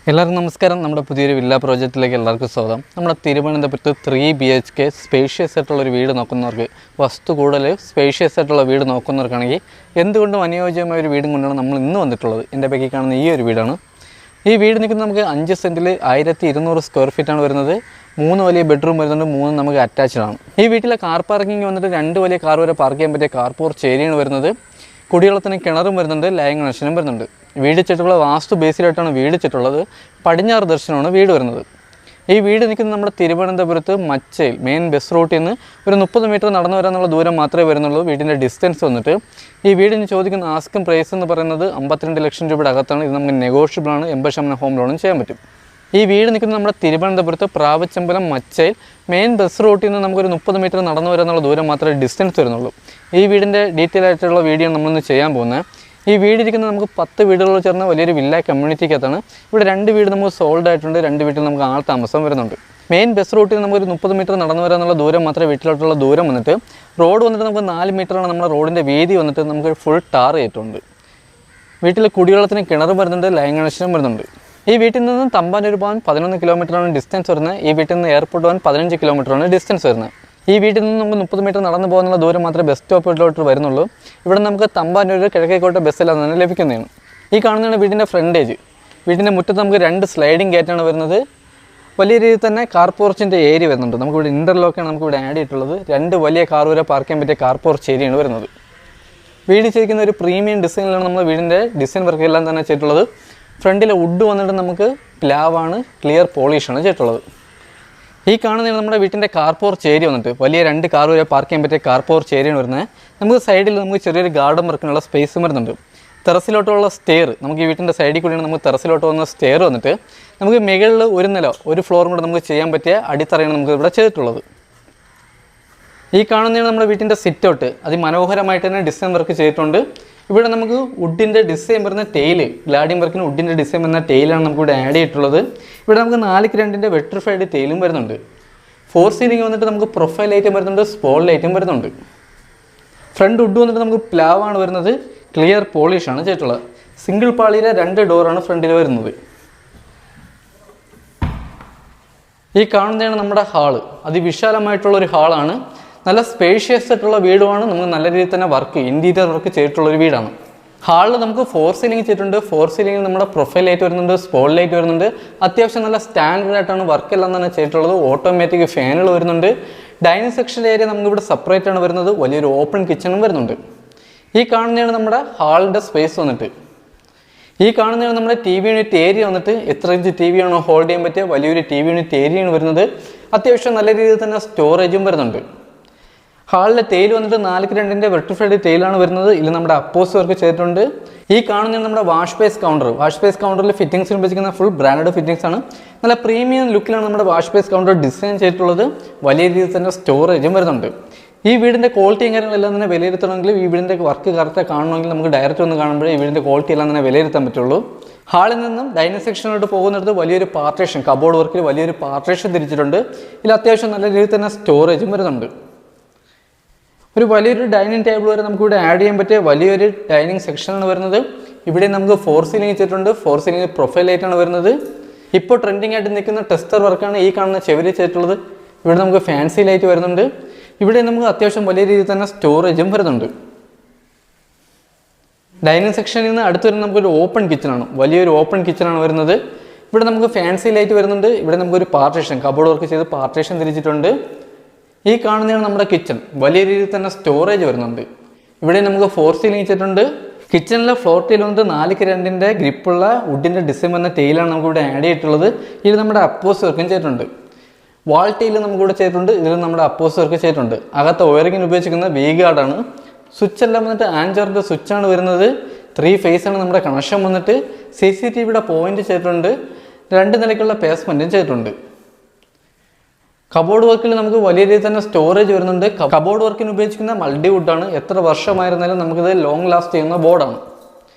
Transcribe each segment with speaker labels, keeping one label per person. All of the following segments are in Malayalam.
Speaker 1: എല്ലാവർക്കും നമസ്കാരം. നമ്മുടെ പുതിയൊരു വില്ല പ്രോജക്റ്റിലേക്ക് എല്ലാവർക്കും സ്വാഗതം. നമ്മുടെ തിരുവനന്തപുരത്ത് 3 BHK സ്പേഷ്യസ് ആയിട്ടുള്ളൊരു വീട് നോക്കുന്നവർക്ക്, വസ്തു കൂടുതൽ സ്പേഷ്യസ് ആയിട്ടുള്ള വീട് നോക്കുന്നവർക്കാണെങ്കിൽ എന്തുകൊണ്ടും അനുയോജ്യമായ ഒരു വീടും കൊണ്ടാണ് നമ്മൾ ഇന്ന് വന്നിട്ടുള്ളത്. എൻ്റെ ബാക്കി കാണുന്ന ഈ ഒരു വീടാണ്. ഈ വീട് നിൽക്കുന്നത് നമുക്ക് 5 സെൻറ്റിൽ 1200 സ്ക്വയർ ഫീറ്റാണ് വരുന്നത്. 3 വലിയ ബെഡ്റൂം വരുന്നുണ്ട്, 3 നമുക്ക് അറ്റാച്ച്ഡ് ആണ്. ഈ വീട്ടിലെ കാർ പാർക്കിംഗ് വന്നിട്ട് 2 വലിയ കാർ വരെ പാർക്ക് ചെയ്യാൻ പറ്റിയ കാർ പോർച്ച് ഏരിയയാണ് വരുന്നത്. കുടിവെള്ളത്തിന് കിണറും വരുന്നുണ്ട്, ലൈൻ കണക്ഷനും വരുന്നുണ്ട്. വീട് ചുറ്റുള്ള വാസ്തു ബേസിലായിട്ടാണ് വീട് ചുറ്റുള്ളത്. പടിഞ്ഞാറ് ദർശനമാണ് വീട് വരുന്നത്. ഈ വീട് നിൽക്കുന്നത് നമ്മുടെ തിരുവനന്തപുരത്ത് മച്ചയിൽ മെയിൻ ബസ് റൂട്ടിൽ നിന്ന് ഒരു 30 മീറ്റർ നടന്നു വരാനുള്ള ദൂരം മാത്രമേ വരുന്നുള്ളൂ. വീടിൻ്റെ ഡിസ്റ്റൻസ് വന്നിട്ട് ഈ വീടിന് ചോദിക്കുന്ന ആസ്കിംഗ് പ്രൈസ് എന്ന് പറയുന്നത് 52 ലക്ഷം രൂപയുടെ അകത്താണ്. ഇത് നമുക്ക് നെഗോഷ്യബിൾ ആണ്. 80% ഹോം ലോണും ചെയ്യാൻ പറ്റും. ഈ വീട് നിൽക്കുന്നത് നമ്മുടെ തിരുവനന്തപുരത്ത് പ്രാവച്ചമ്പലം മച്ചയിൽ മെയിൻ ബസ് റൂട്ടിൽ നിന്ന് നമുക്കൊരു 30 മീറ്റർ നടന്നു വരാനുള്ള ദൂരം മാത്രമേ ഡിസ്റ്റൻസ് വരുന്നുള്ളൂ. ഈ വീടിൻ്റെ ഡീറ്റെയിൽ ആയിട്ടുള്ള വീഡിയോ നമ്മളിന്ന് ചെയ്യാൻ പോകുന്നത്. ഈ വീടിരിക്കുന്നത് നമുക്ക് 10 വീടുകളോട് ചേർന്ന വലിയൊരു വില്ല കമ്മ്യൂണിറ്റിക്കകത്താണ്. ഇവിടെ 2 വീട് നമുക്ക് സോൾഡ് ആയിട്ടുണ്ട്, 2 വീട്ടിൽ നമുക്ക് ആൾ താമസം വരുന്നുണ്ട്. മെയിൻ ബസ് റൂട്ടിൽ നമുക്കൊരു 30 മീറ്റർ നടന്നു വരാനുള്ള ദൂരം മാത്രമേ വീട്ടിലോട്ടുള്ള ദൂരം വന്നിട്ട്. റോഡ് വന്നിട്ട് നമുക്ക് 4 മീറ്ററാണ് നമ്മുടെ റോഡിൻ്റെ വീതി വന്നിട്ട്. നമുക്ക് ഫുൾ ടാർ ചെയ്തിട്ടുണ്ട്. വീട്ടിൽ കുടിവെള്ളത്തിന് കിണറും വരുന്നുണ്ട്, ലൈൻ കണക്ഷനും വരുന്നുണ്ട്. ഈ വീട്ടിൽ നിന്ന് തമ്പാനൂർ പോകാൻ 11 കിലോമീറ്ററാണ് ഡിസ്റ്റൻസ് വരുന്നത്. ഈ വീട്ടിൽ നിന്ന് എയർപോർട്ട് പോകാൻ 15 കിലോമീറ്ററാണ് ഡിസ്റ്റൻസ് വരുന്നത്. ഈ വീട്ടിൽ നിന്ന് നമുക്ക് 30 മീറ്റർ നടന്നു പോകുന്ന ദൂരം മാത്രമേ ബസ് സ്റ്റോപ്പിലോട്ട് വരുന്നുള്ളൂ. ഇവിടെ നമുക്ക് തമ്പാനൂർ കിഴക്കേക്കോട്ട ബസ്സെല്ലാം തന്നെ ലഭിക്കുന്നതാണ്. ഈ കാണുന്നതാണ് വീടിൻ്റെ ഫ്രണ്ടേജ്. വീടിൻ്റെ മുറ്റത്ത് നമുക്ക് 2 സ്ലൈഡിങ് ഗേറ്റാണ് വരുന്നത്. വലിയ രീതിയിൽ തന്നെ കാർ പോർച്ചിൻ്റെ ഏരിയ വരുന്നുണ്ട്. നമുക്കിവിടെ ഇൻ്റർലോക്കാണ് നമുക്കിവിടെ ആഡ് ചെയ്തിട്ടുള്ളത്. 2 വലിയ കാർ വരെ പാർക്ക് ചെയ്യാൻ പറ്റിയ കാർ പോർച്ച് ഏരിയയാണ് വരുന്നത്. വീട് ചെയ്തിരിക്കുന്ന ഒരു പ്രീമിയം ഡിസൈനിലാണ് നമ്മൾ വീടിൻ്റെ ഡിസൈൻ വർക്ക് എല്ലാം തന്നെ ചെയ്തിട്ടുള്ളത്. ഫ്രണ്ടിലെ വുഡ് വന്നിട്ട് നമുക്ക് പ്ലാവാണ്, ക്ലിയർ പോളിഷാണ് ചെയ്തിട്ടുള്ളത്. ഈ കാണുന്നതാണ് നമ്മുടെ വീട്ടിൻ്റെ കാർ പോർച്ച് ഏരിയ വന്നിട്ട്. വലിയ 2 കാർ വരെ പാർക്ക് ചെയ്യാൻ പറ്റിയ കാർ പോർച്ച് ഏരിയയാണ് വരുന്നത്. നമുക്ക് സൈഡിൽ നമുക്ക് ചെറിയൊരു ഗാർഡൻ വർക്കിനുള്ള സ്പേസും വരുന്നുണ്ട്. ടെറസിലോട്ടുള്ള സ്റ്റെയർ, നമുക്ക് ഈ വീട്ടിൻ്റെ സൈഡിൽ കൂടിയാണ് നമുക്ക് ടെറസിലോട്ട് വന്ന സ്റ്റെയർ വന്നിട്ട്. നമുക്ക് മുകളിൽ ഒരു ഫ്ലോറും കൂടെ നമുക്ക് ചെയ്യാൻ പറ്റിയ അടിത്തറയാണ് നമുക്ക് ഇവിടെ ചെയ്തിട്ടുള്ളത്. ഈ കാണുന്നതാണ് നമ്മുടെ വീട്ടിൻ്റെ സിറ്റ് ഔട്ട്. അതിമനോഹരമായിട്ട് തന്നെ ഡിസൈൻ വർക്ക് ചെയ്തിട്ടുണ്ട്. ഇവിടെ നമുക്ക് വുഡിൻ്റെ ഡിസൈൻ വരുന്ന ടെയിൽ, ഗ്ലാഡിയം വർക്കിന് വുഡിൻ്റെ ഡിസൈൻ വരുന്ന ടെയിലാണ് നമുക്കിവിടെ ആഡ് ചെയ്തിട്ടുള്ളത്. ഇവിടെ നമുക്ക് 4x2 വെട്രിഫൈഡ് ടെയിലും വരുന്നുണ്ട്. 4 സീലിംഗ് വന്നിട്ട് നമുക്ക് പ്രൊഫൈൽ ലൈറ്റും വരുന്നുണ്ട്, സ്പോൾ ലൈറ്റും വരുന്നുണ്ട്. ഫ്രണ്ട് വുഡ് വന്നിട്ട് നമുക്ക് പ്ലാവാണ് വരുന്നത്, ക്ലിയർ പോളിഷാണ് ചെയ്തിട്ടുള്ളത്. സിംഗിൾ പാളിയിലെ 2 ഡോറാണ് ഫ്രണ്ടിൽ വരുന്നത്. ഈ കാണുന്നതാണ് നമ്മുടെ ഹാള്. അതിവിശാലമായിട്ടുള്ളൊരു ഹാളാണ്. നല്ല സ്പേഷ്യസ് ആയിട്ടുള്ള വീടുമാണ്. നമുക്ക് നല്ല രീതിയിൽ തന്നെ ഇൻറ്റീരിയർ വർക്ക് ചെയ്തിട്ടുള്ളൊരു വീടാണ്. ഹാളിൽ നമുക്ക് 4 സീലിംഗ് ചെയ്തിട്ടുണ്ട്. 4 സീലിംഗിൽ നമ്മുടെ പ്രൊഫൈൽ ലൈറ്റ് വരുന്നുണ്ട്, സ്പോൾ ലൈറ്റ് വരുന്നുണ്ട്. അത്യാവശ്യം നല്ല സ്റ്റാൻഡേർഡ് ആയിട്ടാണ് വർക്കെല്ലാം തന്നെ ചെയ്തിട്ടുള്ളത്. ഓട്ടോമാറ്റിക് ഫാനുകൾ വരുന്നുണ്ട്. ഡൈനിങ് സെക്ഷൻ ഏരിയ നമുക്കിവിടെ സെപ്പറേറ്റ് ആണ് വരുന്നത്. വലിയൊരു ഓപ്പൺ കിച്ചണും വരുന്നുണ്ട്. ഈ കാണുന്നതാണ് നമ്മുടെ ഹാളിൻ്റെ സ്പേസ് വന്നിട്ട്. ഈ കാണുന്നതാണ് നമ്മുടെ TV യൂണിറ്റ് ഏരിയ വന്നിട്ട്. എത്ര ഇഞ്ച് TV ആണോ ഹോൾഡ് ചെയ്യാൻ പറ്റിയ വലിയൊരു TV യൂണിറ്റ് ഏരിയയാണ് വരുന്നത്. അത്യാവശ്യം നല്ല രീതിയിൽ തന്നെ സ്റ്റോറേജും വരുന്നുണ്ട്. ഹാളിലെ ടെയിൽ വന്നിട്ട് 4x2 വെട്രിഫൈഡ് ടെയിലാണ് വരുന്നത്. ഇതിൽ നമ്മുടെ അപ്പോസ് വർക്ക് ചെയ്തിട്ടുണ്ട്. ഈ കാണുന്നത് നമ്മുടെ wash base counter. Wash base കൗണ്ടറിൽ ഫിറ്റിംഗ്സിന് ഉപയോഗിക്കുന്ന ഫുൾ ബ്രാൻഡഡ് ഫിറ്റിംഗ്സ് ആണ്. നല്ല പ്രീമിയം ലുക്കിലാണ് നമ്മുടെ വാഷ് ബേസ് കൗണ്ടർ ഡിസൈൻ ചെയ്തിട്ടുള്ളത്. വലിയ രീതിയിൽ തന്നെ സ്റ്റോറേജും വരുന്നുണ്ട്. ഈ വീടിൻ്റെ ക്വാളിറ്റിയും കാര്യങ്ങളെല്ലാം തന്നെ വിലയിരുത്തണമെങ്കിൽ, ഈ വീടിൻ്റെ വർക്ക് കറക്റ്റ് കാണണമെങ്കിൽ നമുക്ക് ഡയറക്റ്റ് ഒന്ന് കാണുമ്പോഴേ ഈ വീടിൻ്റെ ക്വാളിറ്റി എല്ലാം തന്നെ വിലയിരുത്താൻ പറ്റുള്ളൂ. ഹാളിൽ നിന്നും ഡൈനിങ് സെക്ഷനിലോട്ട് പോകുന്നിടത്ത് വലിയൊരു പാർട്ടീഷൻ, കബോർഡ് വർക്കിൽ വലിയൊരു പാർട്ടീഷൻ തിരിച്ചിട്ടുണ്ട്. ഇതിൽ അത്യാവശ്യം നല്ല രീതിയിൽ തന്നെ സ്റ്റോറേജും വരുന്നുണ്ട്. ഒരു വലിയൊരു ഡൈനിങ് ടേബിൾ വരെ നമുക്കിവിടെ ആഡ് ചെയ്യാൻ പറ്റിയ വലിയൊരു ഡൈനിങ് സെക്ഷനാണ് വരുന്നത്. ഇവിടെ നമുക്ക് 4 സീലിംഗ് ചെയ്തിട്ടുണ്ട്. 4 സീലിംഗ് പ്രൊഫൈൽ ലൈറ്റാണ് വരുന്നത്. ഇപ്പോൾ ട്രെൻഡിങ് ആയിട്ട് നിൽക്കുന്ന ടെസ്റ്റർ വർക്കാണ് ഈ കാണുന്ന ചെവിരി ചെയ്തിട്ടുള്ളത്. ഇവിടെ നമുക്ക് ഫാൻസി ലൈറ്റ് വരുന്നുണ്ട്. ഇവിടെ നമുക്ക് അത്യാവശ്യം വലിയ രീതിയിൽ തന്നെ സ്റ്റോറേജും വരുന്നുണ്ട്. ഡൈനിങ് സെക്ഷനിൽ നിന്ന് അടുത്ത് വരുന്ന നമുക്കൊരു ഓപ്പൺ കിച്ചണാണ്. വലിയൊരു ഓപ്പൺ കിച്ചണാണ് വരുന്നത്. ഇവിടെ നമുക്ക് ഫാൻസി ലൈറ്റ് വരുന്നുണ്ട്. ഇവിടെ നമുക്കൊരു പാർട്ടീഷൻ, കബോർഡ് വർക്ക് ചെയ്ത് പാർട്ടീഷൻ തിരിച്ചിട്ടുണ്ട്. ഈ കാണുന്നതാണ് നമ്മുടെ കിച്ചൺ. വലിയ രീതിയിൽ തന്നെ സ്റ്റോറേജ് വരുന്നുണ്ട്. ഇവിടെ നമുക്ക് 4 സീലിംഗ് ചെയ്തിട്ടുണ്ട്. കിച്ചണിലെ ഫ്ലോർ ടൈൽ വന്നിട്ട് 4x2 ഗ്രിപ്പുള്ള വുഡിൻ്റെ ഡിസൈൻ വന്ന ടൈലാണ് നമുക്കിവിടെ ആഡ് ചെയ്തിട്ടുള്ളത്. ഇതിൽ നമ്മുടെ അപ്പോസ് വർക്കും ചെയ്തിട്ടുണ്ട്. വാൾ ടൈൽ നമുക്കിവിടെ ചെയ്തിട്ടുണ്ട്. ഇതിൽ നമ്മുടെ അപ്പോസ് വർക്ക് ചെയ്തിട്ടുണ്ട്. അകത്ത് വയറിങ്ങിന് ഉപയോഗിച്ചിരിക്കുന്ന വി ഗാർഡാണ്. സ്വിച്ച് എല്ലാം വന്നിട്ട് ആൻജറിൻ്റെ സ്വിച്ചാണ് വരുന്നത്. 3 ഫേസാണ് നമ്മുടെ കണക്ഷൻ വന്നിട്ട്. CCTVയുടെ പോയിന്റ് ചെയ്തിട്ടുണ്ട്. 2 നിലയ്ക്കുള്ള പേസ്മെൻറ്റും ചെയ്തിട്ടുണ്ട്. കബോർഡ് വർക്കിൽ നമുക്ക് വലിയ രീതിയിൽ തന്നെ സ്റ്റോറേജ് വരുന്നുണ്ട്. കബോർഡ് വർക്കിന് ഉപയോഗിക്കുന്ന മൾട്ടിവുഡാണ്. എത്ര വർഷമായിരുന്നാലും നമുക്കിത് ലോങ് ലാസ്റ്റ് ചെയ്യുന്ന ബോർഡാണ്.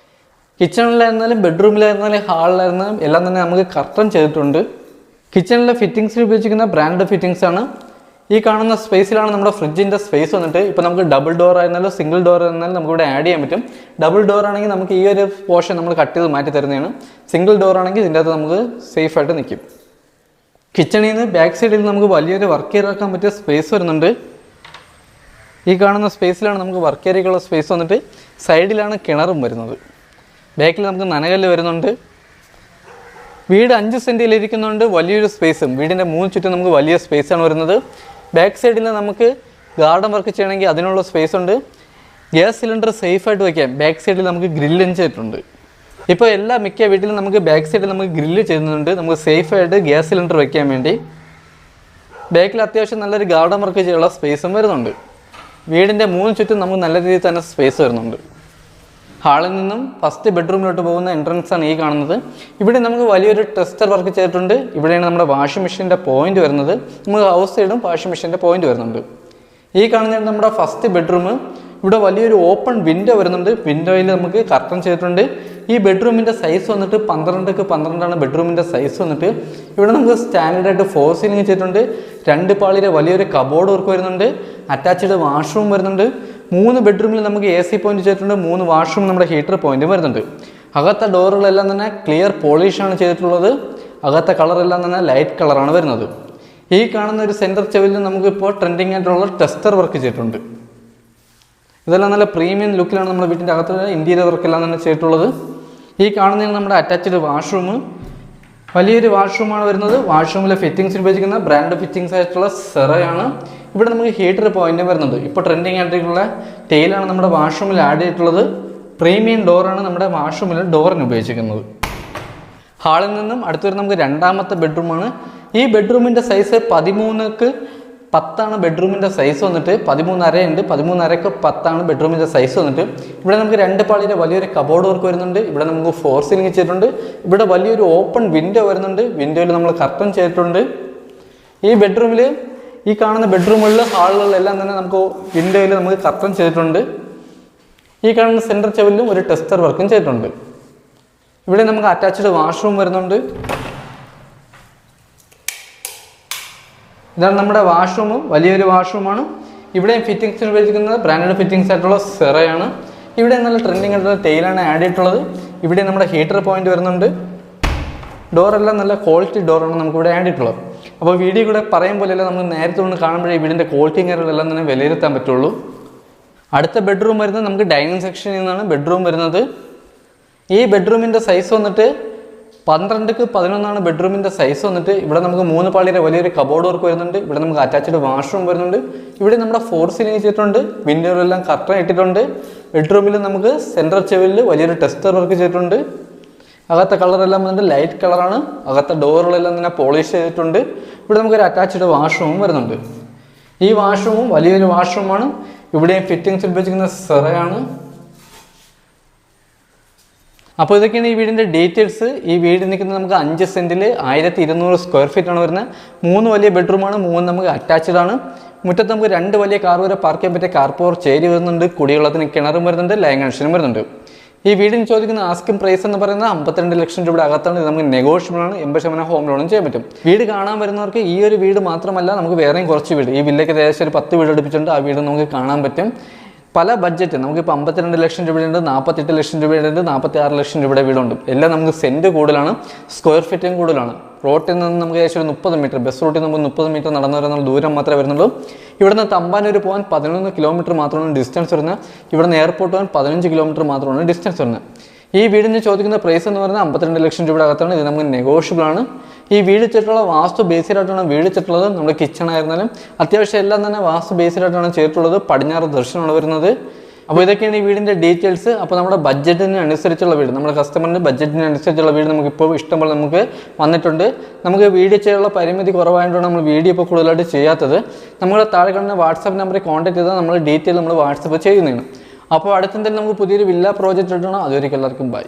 Speaker 1: കിച്ചണിലായിരുന്നാലും ബെഡ്റൂമിലായിരുന്നാലും ഹാളിലായിരുന്നാലും എല്ലാം തന്നെ നമുക്ക് കർട്ടൻ ചെയ്തിട്ടുണ്ട്. കിച്ചണിലെ ഫിറ്റിംഗ്സിന് ഉപയോഗിക്കുന്ന ബ്രാൻഡ് ഫിറ്റിംഗ്സ് ആണ്. ഈ കാണുന്ന സ്പേസിലാണ് നമ്മുടെ ഫ്രിഡ്ജിൻ്റെ സ്പേസ് വന്നിട്ട്. ഇപ്പോൾ നമുക്ക് ഡബിൾ ഡോർ ആയിരുന്നാലും സിംഗിൾ ഡോർ ആയിരുന്നാലും നമുക്കിവിടെ ആഡ് ചെയ്യാൻ പറ്റും. ഡബിൾ ഡോർ ആണെങ്കിൽ നമുക്ക് ഈ ഒരു പോർഷൻ നമ്മൾ കട്ട് ചെയ്ത് മാറ്റി തരുന്നതാണ്. സിംഗിൾ ഡോർ ആണെങ്കിൽ ഇതിൻ്റെ അകത്ത് നമുക്ക് സേഫായിട്ട് നിൽക്കും. കിച്ചണിൽ നിന്ന് ബാക്ക് സൈഡിൽ നമുക്ക് വലിയൊരു വർക്ക് ഏരിയ ആക്കാൻ പറ്റിയ സ്പേസ് വരുന്നുണ്ട്. ഈ കാണുന്ന സ്പേസിലാണ് നമുക്ക് വർക്ക് ഏരിയക്കുള്ള സ്പേസ് വന്നിട്ട്. സൈഡിലാണ് കിണറും വരുന്നത്. ബാക്കിൽ നമുക്ക് നനകല്ല് വരുന്നുണ്ട്. വീട് 5 സെൻറ്റിലിരിക്കുന്നുണ്ട്. വലിയൊരു സ്പേസും വീടിൻ്റെ 3 ചുറ്റും നമുക്ക് വലിയ സ്പേസാണ് വരുന്നത്. ബാക്ക് സൈഡിൽ നമുക്ക് ഗാർഡൻ വർക്ക് ചെയ്യണമെങ്കിൽ അതിനുള്ള സ്പേസ് ഉണ്ട്. ഗ്യാസ് സിലിണ്ടർ സേഫായിട്ട് വയ്ക്കാം. ബാക്ക് സൈഡിൽ നമുക്ക് ഗ്രില്ലും ചെയ്തിട്ടുണ്ട്. ഇപ്പോൾ മിക്ക വീട്ടിലും നമുക്ക് ബാക്ക് സൈഡിൽ നമുക്ക് ഗ്രില്ല് ചെയ്യുന്നുണ്ട്, നമുക്ക് സേഫായിട്ട് ഗ്യാസ് സിലിണ്ടർ വയ്ക്കാൻ വേണ്ടി. ബാക്കിൽ അത്യാവശ്യം നല്ലൊരു ഗാർഡൻ വർക്ക് ചെയ്യാനുള്ള സ്പേസും വരുന്നുണ്ട്. വീടിൻ്റെ 3 ചുറ്റും നമുക്ക് നല്ല രീതിയിൽ തന്നെ സ്പേസ് വരുന്നുണ്ട്. ഹാളിൽ നിന്നും ഫസ്റ്റ് ബെഡ്റൂമിലോട്ട് പോകുന്ന എൻട്രൻസ് ആണ് ഈ കാണുന്നത്. ഇവിടെ നമുക്ക് വലിയൊരു ടെസ്റ്റർ വർക്ക് ചെയ്തിട്ടുണ്ട്. ഇവിടെയാണ് നമ്മുടെ വാഷിംഗ് മെഷീൻ്റെ പോയിന്റ് വരുന്നത്. നമുക്ക് ഹൗസ് സൈഡും വാഷിംഗ് മെഷീൻ്റെ പോയിന്റ് വരുന്നുണ്ട്. ഈ കാണുന്നത് നമ്മുടെ ഫസ്റ്റ് ബെഡ്റൂം. ഇവിടെ വലിയൊരു ഓപ്പൺ വിൻഡോ വരുന്നുണ്ട്. വിൻഡോയിൽ നമുക്ക് കർട്ടൻ ചെയ്തിട്ടുണ്ട്. ഈ ബെഡ്റൂമിൻ്റെ സൈസ് വന്നിട്ട് 12x12 ബെഡ്റൂമിൻ്റെ സൈസ് വന്നിട്ട്. ഇവിടെ നമുക്ക് സ്റ്റാൻഡേർഡായിട്ട് 4 സീലിംഗ് ചെയ്തിട്ടുണ്ട്. 2 പാളിയുടെ വലിയൊരു കബോർഡ് വർക്ക് വരുന്നുണ്ട്. അറ്റാച്ച്ഡ് വാഷ്റൂം വരുന്നുണ്ട്. 3 ബെഡ്റൂമിൽ നമുക്ക് AC പോയിന്റ് ചെയ്തിട്ടുണ്ട്. 3 വാഷ്റൂം നമ്മുടെ ഹീറ്റർ പോയിന്റും വരുന്നുണ്ട്. അകത്തെ ഡോറുകളെല്ലാം തന്നെ ക്ലിയർ പോളിഷാണ് ചെയ്തിട്ടുള്ളത്. അകത്തെ കളറെല്ലാം തന്നെ ലൈറ്റ് കളറാണ് വരുന്നത്. ഈ കാണുന്ന ഒരു സെൻറ്റർ ചെവിൽ നമുക്കിപ്പോൾ ട്രെൻഡിങ് ആയിട്ടുള്ള ടെസ്റ്റർ വർക്ക് ചെയ്തിട്ടുണ്ട്. ഇതെല്ലാം നല്ല പ്രീമിയം ലുക്കിലാണ് നമ്മുടെ വീട്ടിൻ്റെ അകത്തുള്ള ഇൻറ്റീരിയർ വർക്കെല്ലാം തന്നെ ചെയ്തിട്ടുള്ളത്. ഈ കാണുന്നതാണ് നമ്മുടെ അറ്റാച്ച്ഡ് വാഷ്റൂം. വലിയൊരു വാഷ്റൂമാണ് വരുന്നത്. വാഷ്റൂമിലെ ഫിറ്റിംഗ്സ് ഉപയോഗിക്കുന്ന ബ്രാൻഡ് ഫിറ്റിംഗ്സ് ആയിട്ടുള്ള സെറയാണ്. ഇവിടെ നമുക്ക് ഹീറ്റർ പോയിന്റും വരുന്നുണ്ട്. ഇപ്പോൾ ട്രെൻഡിങ് ആയിട്ടുള്ള ടെയിലാണ് നമ്മുടെ വാഷ്റൂമിൽ ആഡ് ചെയ്തിട്ടുള്ളത്. പ്രീമിയം ഡോറാണ് നമ്മുടെ വാഷ്റൂമിൽ ഡോറിന് ഉപയോഗിച്ചിരിക്കുന്നത്. ഹാളിൽ നിന്നും അടുത്തൊരു നമുക്ക് രണ്ടാമത്തെ ബെഡ്റൂമാണ്. ഈ ബെഡ്റൂമിൻ്റെ സൈസ് 13x10 ബെഡ്റൂമിൻ്റെ സൈസ് വന്നിട്ട്. 13.5 ഉണ്ട്. 13.5x10 ബെഡ്റൂമിൻ്റെ സൈസ് വന്നിട്ട്. ഇവിടെ നമുക്ക് 2 പാളിയുടെ വലിയൊരു കബോർഡ് വർക്ക് വരുന്നുണ്ട്. ഇവിടെ നമുക്ക് 4 സീലിംഗ് ചെയ്തിട്ടുണ്ട്. ഇവിടെ വലിയൊരു ഓപ്പൺ വിൻഡോ വരുന്നുണ്ട്. വിൻഡോയിൽ നമ്മൾ കർട്ടൻ ചെയ്തിട്ടുണ്ട്. ഈ കാണുന്ന ബെഡ്റൂമുകളിൽ ഹാളുകളിലെല്ലാം തന്നെ നമുക്ക് വിൻഡോയിൽ നമുക്ക് കർട്ടൻ ചെയ്തിട്ടുണ്ട്. ഈ കാണുന്ന സെൻറ്റർ ചെവിലും ഒരു ടെസ്റ്റർ വർക്കും ചെയ്തിട്ടുണ്ട്. ഇവിടെ നമുക്ക് അറ്റാച്ച്ഡ് വാഷ്റൂം വരുന്നുണ്ട്. ഇതാണ് നമ്മുടെ വാഷ്റൂമും. വലിയൊരു വാഷ്റൂമാണ്. ഇവിടെ ഫിറ്റിംഗ്സ് ഉപയോഗിക്കുന്നത് ബ്രാൻഡഡ് ഫിറ്റിംഗ്സ് ആയിട്ടുള്ള സെറയാണ്. ഇവിടെ നല്ല ട്രെൻഡിങ് ആയിട്ടുള്ള ടെയിലാണ് ആഡ് ചെയ്തിട്ടുള്ളത്. ഇവിടെ നമ്മുടെ ഹീറ്റർ പോയിന്റ് വരുന്നുണ്ട്. ഡോറെല്ലാം നല്ല ക്വാളിറ്റി ഡോറാണ് നമുക്കിവിടെ ആഡ് ചെയ്തിട്ടുള്ളത്. അപ്പോൾ വീഡിയോ കൂടെ പറയും പോലെയല്ല, നമുക്ക് നേരത്തെ കൊണ്ട് കാണുമ്പോഴേ വീടിൻ്റെ ക്വാളിറ്റിയും കാര്യങ്ങളെല്ലാം തന്നെ വിലയിരുത്താൻ പറ്റുള്ളൂ. അടുത്ത ബെഡ്റൂം വരുന്നത് നമുക്ക് ഡൈനിങ് സെക്ഷനിൽ നിന്നാണ് ബെഡ്റൂം വരുന്നത്. ഈ ബെഡ്റൂമിൻ്റെ സൈസ് വന്നിട്ട് 12x11 ബെഡ്റൂമിൻ്റെ സൈസ് വന്നിട്ട്. ഇവിടെ നമുക്ക് 3 പാളിയുടെ വലിയൊരു കബോർഡ് വർക്ക് വരുന്നുണ്ട്. ഇവിടെ നമുക്ക് അറ്റാച്ച്ഡ് വാഷ്റൂം വരുന്നുണ്ട്. ഇവിടെ നമ്മുടെ 4 സീലിംഗ് ചെയ്തിട്ടുണ്ട്. വിൻഡോയിലെല്ലാം കർട്ടൻ ഇട്ടിട്ടുണ്ട്. ബെഡ്റൂമിൽ നമുക്ക് സെൻട്രൽ ചെവിലിൽ വലിയൊരു ടെസ്റ്റർ വർക്ക് ചെയ്തിട്ടുണ്ട്. അകത്തെ കളറെല്ലാം വന്നിട്ട് ലൈറ്റ് കളറാണ്. അകത്തെ ഡോറുകളെല്ലാം തന്നെ പോളിഷ് ചെയ്തിട്ടുണ്ട്. ഇവിടെ നമുക്കൊരു അറ്റാച്ച്ഡ് വാഷ്റൂമും വരുന്നുണ്ട്. ഈ വാഷ്റൂമും വലിയൊരു വാഷ്റൂമാണ്. ഇവിടെയും ഫിറ്റിംഗ്സ് ഉപയോഗിക്കുന്ന സെറയാണ്. അപ്പോൾ ഇതൊക്കെയാണ് ഈ വീടിൻ്റെ ഡീറ്റെയിൽസ്. ഈ വീട് നിൽക്കുന്നത് നമുക്ക് 5 സെൻറ്റിൽ 1200 സ്ക്വയർ ഫീറ്റ് ആണ് വരുന്നത്. 3 വലിയ ബെഡ്റൂമാണ്. 3 നമുക്ക് അറ്റാച്ച്ഡ് ആണ്. മുറ്റത്ത് നമുക്ക് 2 വലിയ കാർ വരെ പാർക്ക് ചെയ്യാൻ പറ്റിയ കാർ പോർ ചേരി വരുന്നുണ്ട്. കുടിവെള്ളത്തിന് കിണറും വരുന്നുണ്ട്. ലൈൻ കണക്ഷനും വരുന്നുണ്ട്. ഈ വീടിന് ചോദിക്കുന്ന ആസ്കിംഗ് പ്രൈസ് എന്ന് പറയുന്നത് 52 ലക്ഷം രൂപയുടെ അകത്താണ്. ഇത് നമുക്ക് നെഗോഷ്യബിൾ ആണ്. 80% ഹോം ലോണും ചെയ്യാൻ പറ്റും. വീട് കാണാൻ വരുന്നവർക്ക് ഈ ഒരു വീട് മാത്രമല്ല, നമുക്ക് വേറെയും കുറച്ച് വീട്, ഈ വില്ലയ്ക്ക് ഏകദേശം ഒരു 10 വീട് അടുപ്പിച്ചിട്ടുണ്ട്. ആ വീട് നമുക്ക് കാണാൻ പറ്റും. പല ബഡ്ജറ്റ് നമുക്കിപ്പോൾ 52 ലക്ഷം രൂപയുണ്ട്, 48 ലക്ഷം രൂപയുണ്ട്, 46 ലക്ഷം രൂപയുടെ വീടുണ്ട്. എല്ലാം നമുക്ക് സെൻറ്റ് കൂടുതലാണ്, സ്ക്വയർ ഫീറ്റും കൂടുതലാണ്. റോട്ടിൽ നിന്ന് നമുക്ക് ഏകദേശം ഒരു 30 മീറ്റർ, ബസ് റൂട്ടിൽ നമുക്ക് 30 മീറ്റർ നടന്നു വരുന്ന ദൂരം മാത്രമേ വരുന്നുള്ളൂ. ഇവിടുന്ന് തമ്പാനൂർ പോകാൻ 11 കിലോമീറ്റർ മാത്രമാണ് ഡിസ്റ്റൻസ് വരുന്നത്. ഇവിടുന്ന് എയർപോർട്ട് പോകാൻ 15 കിലോമീറ്റർ മാത്രമാണ് ഡിസ്റ്റൻസ് വരുന്നത്. ഈ വീടിന് ചോദിക്കുന്ന പ്രൈസ് എന്ന് പറയുന്നത് 52 ലക്ഷം രൂപയുടെ അകത്താണ്. ഇത് നമുക്ക് നെഗോഷ്യബിൾ ആണ്. ഈ വീട് ചുറ്റുള്ള വാസ്തു ബേസിലായിട്ടാണ് വീട് ചുറ്റുള്ളത്. നമ്മുടെ കിച്ചൺ ആയിരുന്നാലും അത്യാവശ്യം എല്ലാം തന്നെ വാസ്തു ബേസിലായിട്ടാണ് ചെയ്തിട്ടുള്ളത്. പടിഞ്ഞാറ് ദർശനമാണ് വരുന്നത്. അപ്പോൾ ഇതൊക്കെയാണ് ഈ വീടിൻ്റെ ഡീറ്റെയിൽസ്. അപ്പോൾ നമ്മുടെ ബഡ്ജറ്റിന് അനുസരിച്ചുള്ള വീട്, നമ്മുടെ കസ്റ്റമറിൻ്റെ ബഡ്ജറ്റിന് അനുസരിച്ചുള്ള വീട് നമുക്കിപ്പോൾ ഇഷ്ടംപോലെ നമുക്ക് വന്നിട്ടുണ്ട്. നമുക്ക് വീഡിയോ ചെയ്യാനുള്ള പരിമിതി കുറവായതുകൊണ്ടാണ് നമ്മൾ വീഡിയോ ഇപ്പോൾ കൂടുതലായിട്ട് ചെയ്യാത്തത്. നമ്മുടെ താഴെ കാണുന്ന വാട്സാപ്പ് നമ്പറിൽ കോൺടാക്ട് ചെയ്താൽ നമ്മൾ ഡീറ്റെയിൽ നമ്മൾ വാട്സപ്പ് ചെയ്യുന്നതാണ്. അപ്പോൾ അടുത്തെന്തെങ്കിലും നമുക്ക് പുതിയൊരു വില്ല പ്രോജക്റ്റ് ഇടണം. അതുവരെയ്ക്കും എല്ലാവർക്കും ബൈ.